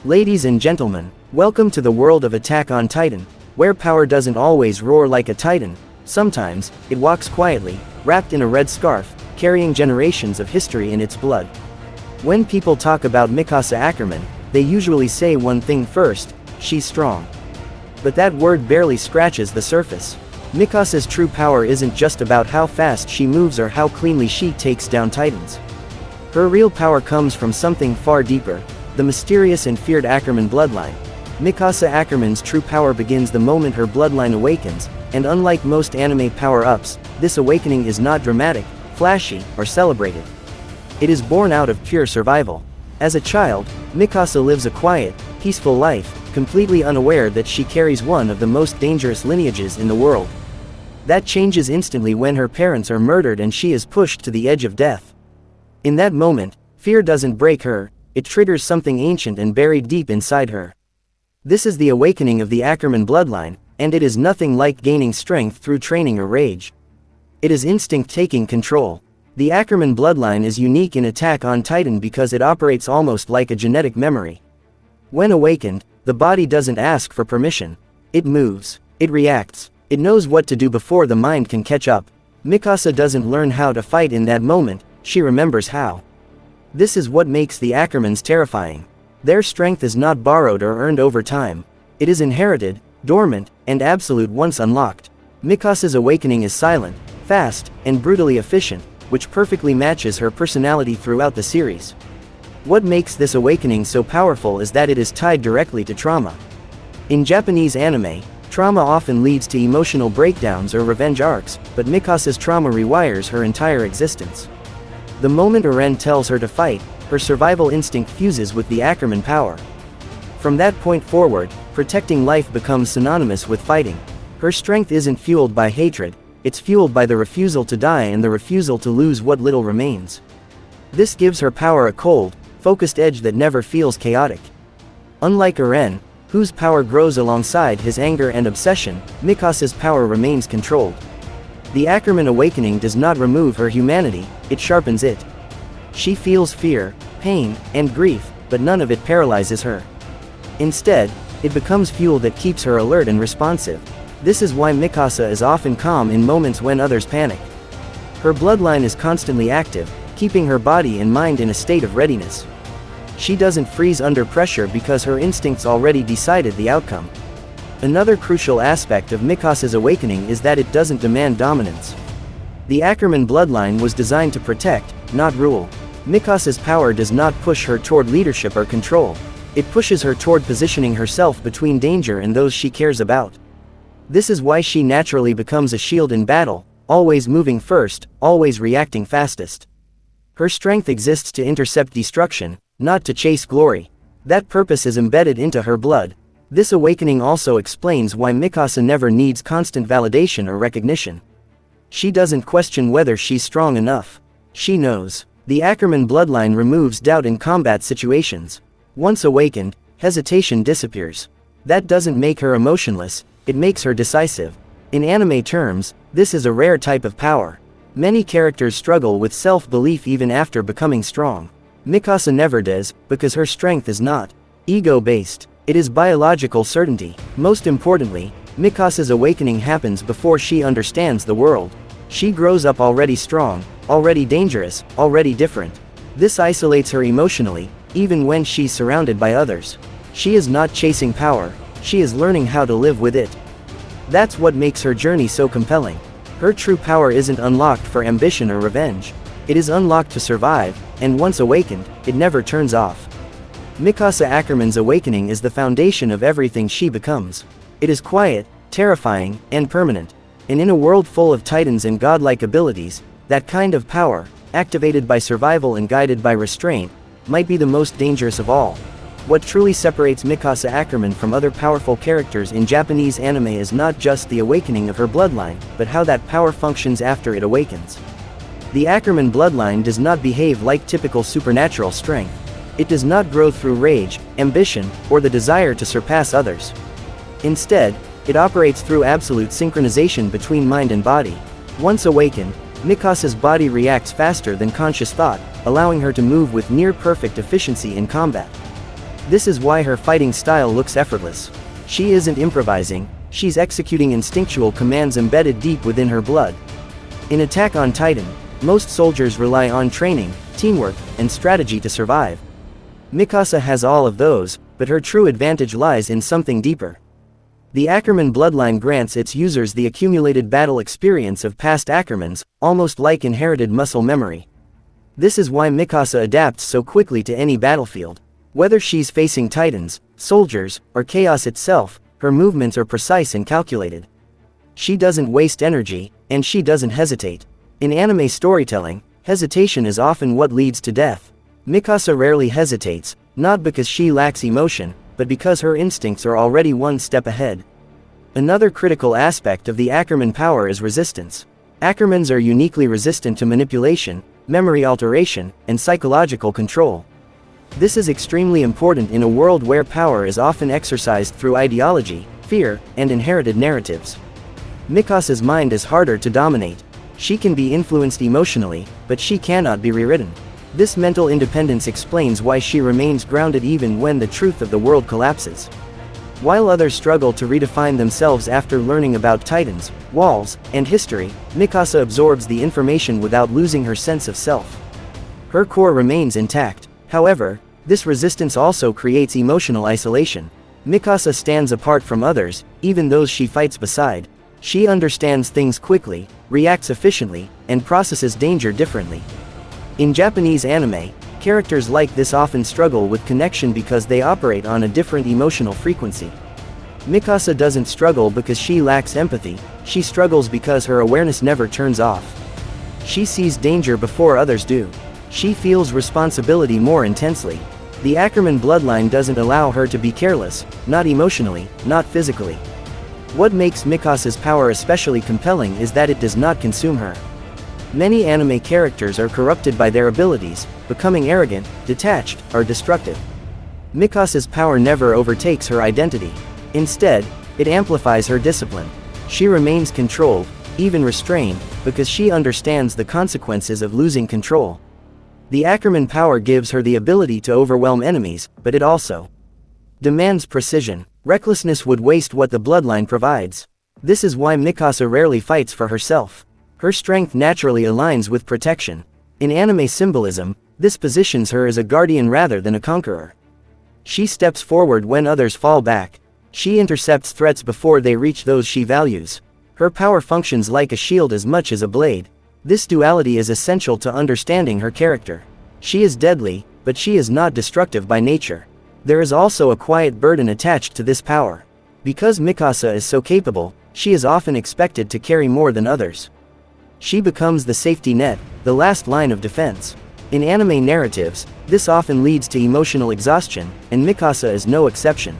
Ladies and gentlemen, welcome to the world of Attack on Titan, where power doesn't always roar like a titan. Sometimes, it walks quietly, wrapped in a red scarf, carrying generations of history in its blood. When people talk about Mikasa Ackerman, they usually say one thing first: she's strong. But that word barely scratches the surface. Mikasa's true power isn't just about how fast she moves or how cleanly she takes down titans. Her real power comes from something far deeper: the mysterious and feared Ackerman bloodline. Mikasa Ackerman's true power begins the moment her bloodline awakens, and unlike most anime power-ups, this awakening is not dramatic, flashy, or celebrated. It is born out of pure survival. As a child, Mikasa lives a quiet, peaceful life, completely unaware that she carries one of the most dangerous lineages in the world. That changes instantly when her parents are murdered and she is pushed to the edge of death. In that moment, fear doesn't break her, it triggers something ancient and buried deep inside her. This is the awakening of the Ackerman bloodline, and it is nothing like gaining strength through training or rage. It is instinct taking control. The Ackerman bloodline is unique in Attack on Titan because it operates almost like a genetic memory. When awakened, the body doesn't ask for permission. It moves. It reacts. It knows what to do before the mind can catch up. Mikasa doesn't learn how to fight in that moment, she remembers how. This is what makes the Ackermans terrifying. Their strength is not borrowed or earned over time. It is inherited, dormant, and absolute once unlocked. Mikasa's awakening is silent, fast, and brutally efficient, which perfectly matches her personality throughout the series. What makes this awakening so powerful is that it is tied directly to trauma. In Japanese anime, trauma often leads to emotional breakdowns or revenge arcs, but Mikasa's trauma rewires her entire existence. The moment Eren tells her to fight, her survival instinct fuses with the Ackerman power. From that point forward, protecting life becomes synonymous with fighting. Her strength isn't fueled by hatred, it's fueled by the refusal to die and the refusal to lose what little remains. This gives her power a cold, focused edge that never feels chaotic. Unlike Eren, whose power grows alongside his anger and obsession, Mikasa's power remains controlled. The Ackerman awakening does not remove her humanity, it sharpens it. She feels fear, pain, and grief, but none of it paralyzes her. Instead, it becomes fuel that keeps her alert and responsive. This is why Mikasa is often calm in moments when others panic. Her bloodline is constantly active, keeping her body and mind in a state of readiness. She doesn't freeze under pressure because her instincts already decided the outcome. Another crucial aspect of Mikasa's awakening is that it doesn't demand dominance. The Ackerman bloodline was designed to protect, not rule. Mikasa's power does not push her toward leadership or control. It pushes her toward positioning herself between danger and those she cares about. This is why she naturally becomes a shield in battle, always moving first, always reacting fastest. Her strength exists to intercept destruction, not to chase glory. That purpose is embedded into her blood. This awakening also explains why Mikasa never needs constant validation or recognition. She doesn't question whether she's strong enough. She knows. The Ackerman bloodline removes doubt in combat situations. Once awakened, hesitation disappears. That doesn't make her emotionless, it makes her decisive. In anime terms, this is a rare type of power. Many characters struggle with self-belief even after becoming strong. Mikasa never does, because her strength is not ego-based. It is biological certainty. Most importantly, Mikasa's awakening happens before she understands the world. She grows up already strong, already dangerous, already different. This isolates her emotionally, even when she's surrounded by others. She is not chasing power, she is learning how to live with it. That's what makes her journey so compelling. Her true power isn't unlocked for ambition or revenge. It is unlocked to survive, and once awakened, it never turns off. Mikasa Ackerman's awakening is the foundation of everything she becomes. It is quiet, terrifying, and permanent. And in a world full of titans and godlike abilities, that kind of power, activated by survival and guided by restraint, might be the most dangerous of all. What truly separates Mikasa Ackerman from other powerful characters in Japanese anime is not just the awakening of her bloodline, but how that power functions after it awakens. The Ackerman bloodline does not behave like typical supernatural strength. It does not grow through rage, ambition, or the desire to surpass others. Instead, it operates through absolute synchronization between mind and body. Once awakened, Mikasa's body reacts faster than conscious thought, allowing her to move with near-perfect efficiency in combat. This is why her fighting style looks effortless. She isn't improvising, she's executing instinctual commands embedded deep within her blood. In Attack on Titan, most soldiers rely on training, teamwork, and strategy to survive. Mikasa has all of those, but her true advantage lies in something deeper. The Ackerman Bloodline grants its users the accumulated battle experience of past Ackermans, almost like inherited muscle memory. This is why Mikasa adapts so quickly to any battlefield. Whether she's facing titans, soldiers, or chaos itself, her movements are precise and calculated. She doesn't waste energy, and she doesn't hesitate. In anime storytelling, hesitation is often what leads to death. Mikasa rarely hesitates, not because she lacks emotion, but because her instincts are already one step ahead. Another critical aspect of the Ackerman power is resistance. Ackermans are uniquely resistant to manipulation, memory alteration, and psychological control. This is extremely important in a world where power is often exercised through ideology, fear, and inherited narratives. Mikasa's mind is harder to dominate. She can be influenced emotionally, but she cannot be rewritten. This mental independence explains why she remains grounded even when the truth of the world collapses. While others struggle to redefine themselves after learning about titans, walls, and history, Mikasa absorbs the information without losing her sense of self. Her core remains intact. However, this resistance also creates emotional isolation. Mikasa stands apart from others, even those she fights beside. She understands things quickly, reacts efficiently, and processes danger differently. In Japanese anime, characters like this often struggle with connection because they operate on a different emotional frequency. Mikasa doesn't struggle because she lacks empathy, she struggles because her awareness never turns off. She sees danger before others do. She feels responsibility more intensely. The Ackerman bloodline doesn't allow her to be careless, not emotionally, not physically. What makes Mikasa's power especially compelling is that it does not consume her. Many anime characters are corrupted by their abilities, becoming arrogant, detached, or destructive. Mikasa's power never overtakes her identity. Instead, it amplifies her discipline. She remains controlled, even restrained, because she understands the consequences of losing control. The Ackerman power gives her the ability to overwhelm enemies, but it also demands precision. Recklessness would waste what the bloodline provides. This is why Mikasa rarely fights for herself. Her strength naturally aligns with protection. In anime symbolism, this positions her as a guardian rather than a conqueror. She steps forward when others fall back. She intercepts threats before they reach those she values. Her power functions like a shield as much as a blade. This duality is essential to understanding her character. She is deadly, but she is not destructive by nature. There is also a quiet burden attached to this power. Because Mikasa is so capable, she is often expected to carry more than others. She becomes the safety net, the last line of defense. In anime narratives, this often leads to emotional exhaustion, and Mikasa is no exception.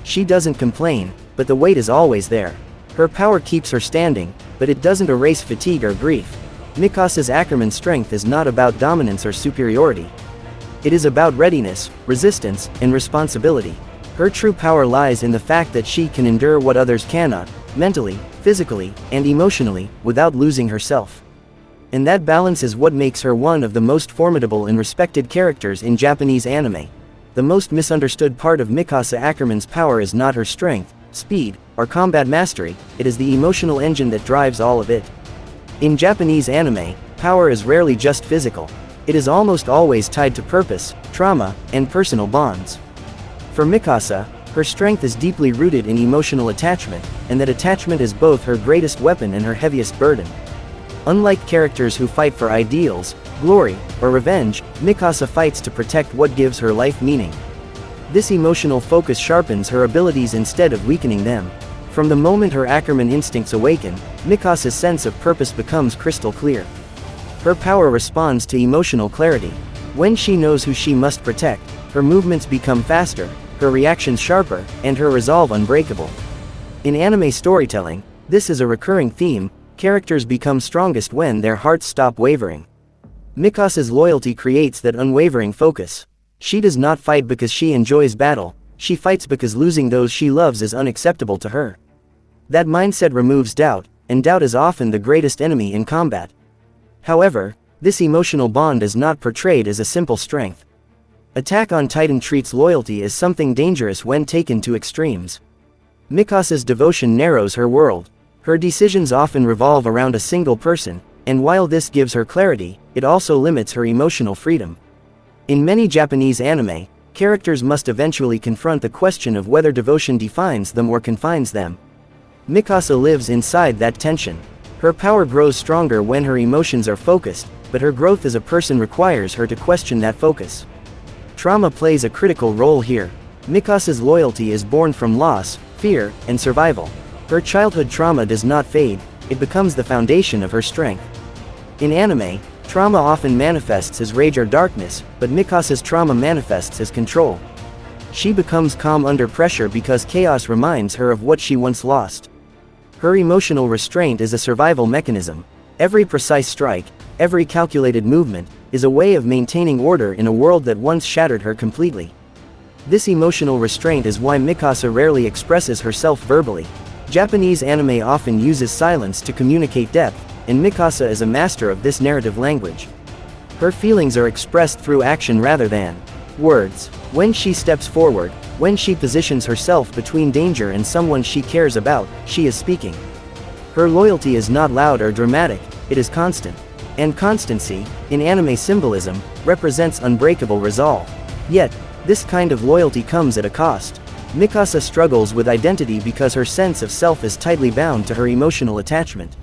She doesn't complain, but the weight is always there. Her power keeps her standing, but it doesn't erase fatigue or grief. Mikasa's Ackerman strength is not about dominance or superiority. It is about readiness, resistance, and responsibility. Her true power lies in the fact that she can endure what others cannot, mentally, physically, and emotionally, without losing herself. And that balance is what makes her one of the most formidable and respected characters in Japanese anime. The most misunderstood part of Mikasa Ackerman's power is not her strength, speed, or combat mastery, it is the emotional engine that drives all of it. In Japanese anime, power is rarely just physical. It is almost always tied to purpose, trauma, and personal bonds. For Mikasa, her strength is deeply rooted in emotional attachment, and that attachment is both her greatest weapon and her heaviest burden. Unlike characters who fight for ideals, glory, or revenge, Mikasa fights to protect what gives her life meaning. This emotional focus sharpens her abilities instead of weakening them. From the moment her Ackerman instincts awaken, Mikasa's sense of purpose becomes crystal clear. Her power responds to emotional clarity. When she knows who she must protect, her movements become faster, her reactions sharper, and her resolve unbreakable. In anime storytelling, this is a recurring theme. Characters become strongest when their hearts stop wavering. Mikasa's loyalty creates that unwavering focus. She does not fight because she enjoys battle, she fights because losing those she loves is unacceptable to her. That mindset removes doubt, and doubt is often the greatest enemy in combat. However, this emotional bond is not portrayed as a simple strength. Attack on Titan treats loyalty as something dangerous when taken to extremes. Mikasa's devotion narrows her world. Her decisions often revolve around a single person, and while this gives her clarity, it also limits her emotional freedom. In many Japanese anime, characters must eventually confront the question of whether devotion defines them or confines them. Mikasa lives inside that tension. Her power grows stronger when her emotions are focused, but her growth as a person requires her to question that focus. Trauma plays a critical role here. Mikasa's loyalty is born from loss, fear, and survival. Her childhood trauma does not fade, it becomes the foundation of her strength. In anime, trauma often manifests as rage or darkness, but Mikasa's trauma manifests as control. She becomes calm under pressure because chaos reminds her of what she once lost. Her emotional restraint is a survival mechanism. Every precise strike, every calculated movement, is a way of maintaining order in a world that once shattered her completely. This emotional restraint is why Mikasa rarely expresses herself verbally. Japanese anime often uses silence to communicate depth, and Mikasa is a master of this narrative language. Her feelings are expressed through action rather than words. When she steps forward, when she positions herself between danger and someone she cares about, she is speaking. Her loyalty is not loud or dramatic, it is constant. And constancy, in anime symbolism, represents unbreakable resolve. Yet, this kind of loyalty comes at a cost. Mikasa struggles with identity because her sense of self is tightly bound to her emotional attachment.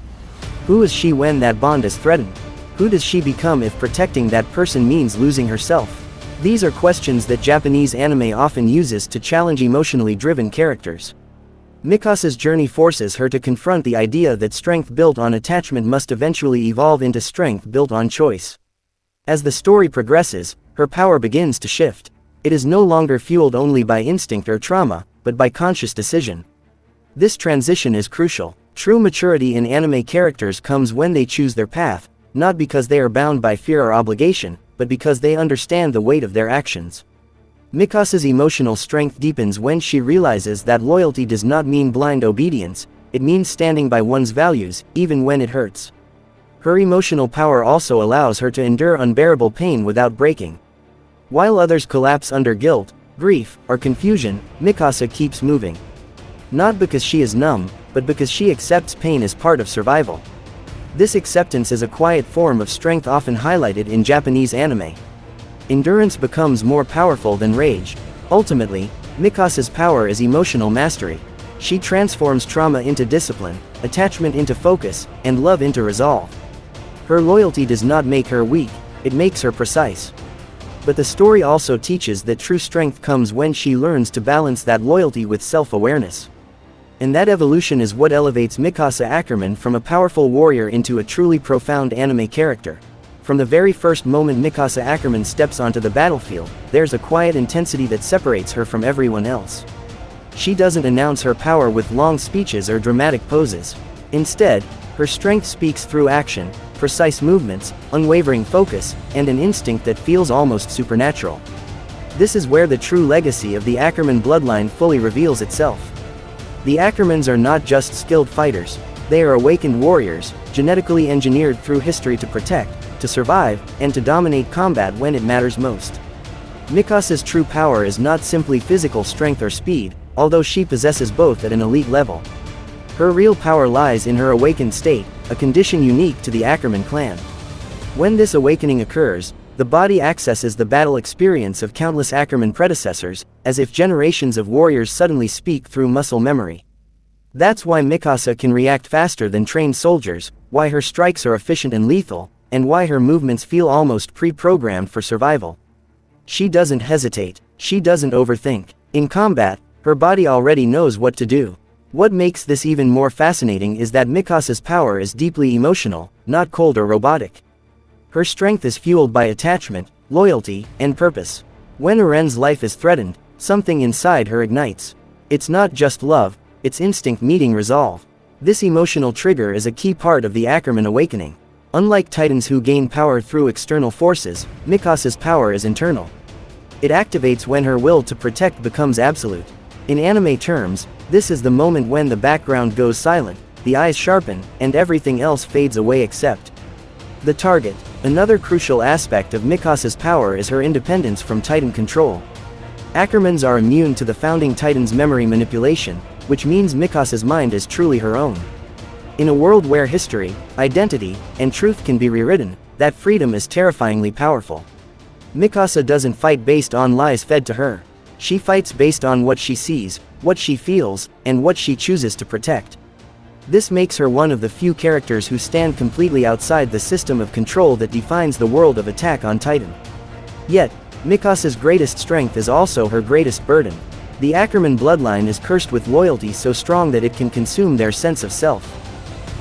Who is she when that bond is threatened? Who does she become if protecting that person means losing herself? These are questions that Japanese anime often uses to challenge emotionally driven characters. Mikasa's journey forces her to confront the idea that strength built on attachment must eventually evolve into strength built on choice. As the story progresses, her power begins to shift. It is no longer fueled only by instinct or trauma, but by conscious decision. This transition is crucial. True maturity in anime characters comes when they choose their path, not because they are bound by fear or obligation, but because they understand the weight of their actions. Mikasa's emotional strength deepens when she realizes that loyalty does not mean blind obedience, it means standing by one's values, even when it hurts. Her emotional power also allows her to endure unbearable pain without breaking. While others collapse under guilt, grief, or confusion, Mikasa keeps moving. Not because she is numb, but because she accepts pain as part of survival. This acceptance is a quiet form of strength often highlighted in Japanese anime. Endurance becomes more powerful than rage. Ultimately, Mikasa's power is emotional mastery. She transforms trauma into discipline, attachment into focus, and love into resolve. Her loyalty does not make her weak, it makes her precise. But the story also teaches that true strength comes when she learns to balance that loyalty with self-awareness. And that evolution is what elevates Mikasa Ackerman from a powerful warrior into a truly profound anime character. From the very first moment Mikasa Ackerman steps onto the battlefield, there's a quiet intensity that separates her from everyone else. She doesn't announce her power with long speeches or dramatic poses. Instead, her strength speaks through action, precise movements, unwavering focus, and an instinct that feels almost supernatural. This is where the true legacy of the Ackerman bloodline fully reveals itself. The Ackermans are not just skilled fighters, they are awakened warriors, genetically engineered through history to protect, to survive, and to dominate combat when it matters most. Mikasa's true power is not simply physical strength or speed, although she possesses both at an elite level. Her real power lies in her awakened state, a condition unique to the Ackerman clan. When this awakening occurs, the body accesses the battle experience of countless Ackerman predecessors, as if generations of warriors suddenly speak through muscle memory. That's why Mikasa can react faster than trained soldiers, why her strikes are efficient and lethal, and why her movements feel almost pre-programmed for survival. She doesn't hesitate, she doesn't overthink. In combat, her body already knows what to do. What makes this even more fascinating is that Mikasa's power is deeply emotional, not cold or robotic. Her strength is fueled by attachment, loyalty, and purpose. When Eren's life is threatened, something inside her ignites. It's not just love, it's instinct meeting resolve. This emotional trigger is a key part of the Ackerman awakening. Unlike Titans who gain power through external forces, Mikasa's power is internal. It activates when her will to protect becomes absolute. In anime terms, this is the moment when the background goes silent, the eyes sharpen, and everything else fades away except the target. Another crucial aspect of Mikasa's power is her independence from Titan control. Ackermans are immune to the founding Titan's memory manipulation, which means Mikasa's mind is truly her own. In a world where history, identity, and truth can be rewritten, that freedom is terrifyingly powerful. Mikasa doesn't fight based on lies fed to her. She fights based on what she sees, what she feels, and what she chooses to protect. This makes her one of the few characters who stand completely outside the system of control that defines the world of Attack on Titan. Yet, Mikasa's greatest strength is also her greatest burden. The Ackerman bloodline is cursed with loyalty so strong that it can consume their sense of self.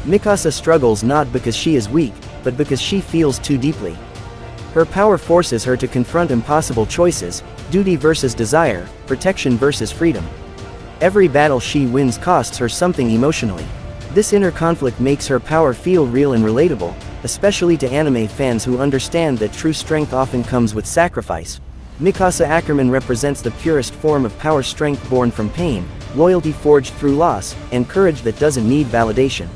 Mikasa struggles not because she is weak, but because she feels too deeply. Her power forces her to confront impossible choices, duty versus desire, protection versus freedom. Every battle she wins costs her something emotionally. This inner conflict makes her power feel real and relatable, especially to anime fans who understand that true strength often comes with sacrifice. Mikasa Ackerman represents the purest form of power, strength born from pain, loyalty forged through loss, and courage that doesn't need validation.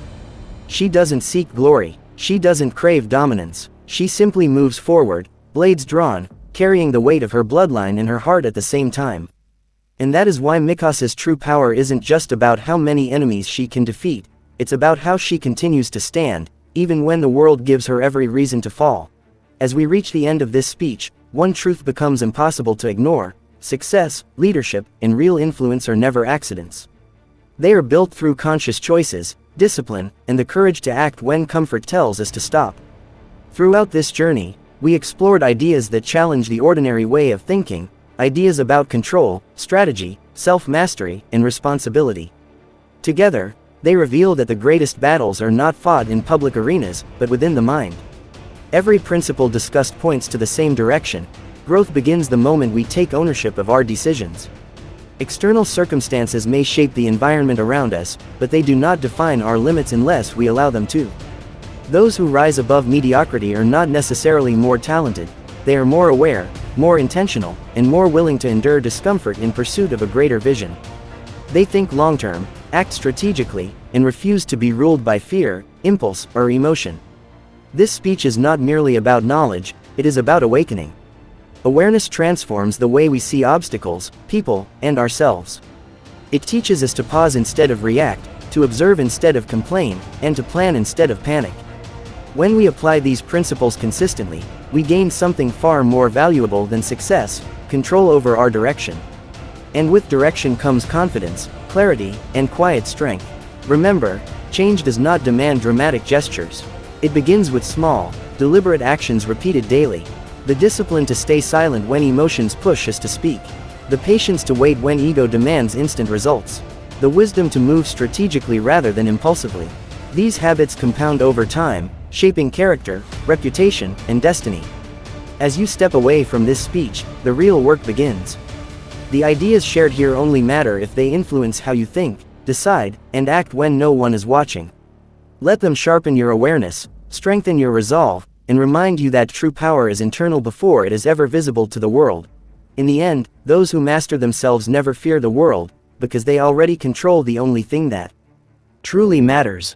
She doesn't seek glory. She doesn't crave dominance. She simply moves forward, blades drawn, carrying the weight of her bloodline in her heart at the same time. And that is why Mikasa's true power isn't just about how many enemies she can defeat, it's about how she continues to stand, even when the world gives her every reason to fall. As we reach the end of this speech, one truth becomes impossible to ignore: success, leadership, and real influence are never accidents. They are built through conscious choices, discipline, and the courage to act when comfort tells us to stop. Throughout this journey, we explored ideas that challenge the ordinary way of thinking, ideas about control, strategy, self-mastery, and responsibility. Together, they reveal that the greatest battles are not fought in public arenas, but within the mind. Every principle discussed points to the same direction: growth begins the moment we take ownership of our decisions. External circumstances may shape the environment around us, but they do not define our limits unless we allow them to. Those who rise above mediocrity are not necessarily more talented, they are more aware, more intentional, and more willing to endure discomfort in pursuit of a greater vision. They think long-term, act strategically, and refuse to be ruled by fear, impulse, or emotion. This speech is not merely about knowledge, it is about awakening. Awareness transforms the way we see obstacles, people, and ourselves. It teaches us to pause instead of react, to observe instead of complain, and to plan instead of panic. When we apply these principles consistently, we gain something far more valuable than success: control over our direction. And with direction comes confidence, clarity, and quiet strength. Remember, change does not demand dramatic gestures. It begins with small, deliberate actions repeated daily. The discipline to stay silent when emotions push us to speak. The patience to wait when ego demands instant results. The wisdom to move strategically rather than impulsively. These habits compound over time, shaping character, reputation, and destiny. As you step away from this speech, the real work begins. The ideas shared here only matter if they influence how you think, decide, and act when no one is watching. Let them sharpen your awareness, strengthen your resolve, and remind you that true power is internal before it is ever visible to the world. In the end, those who master themselves never fear the world, because they already control the only thing that truly matters.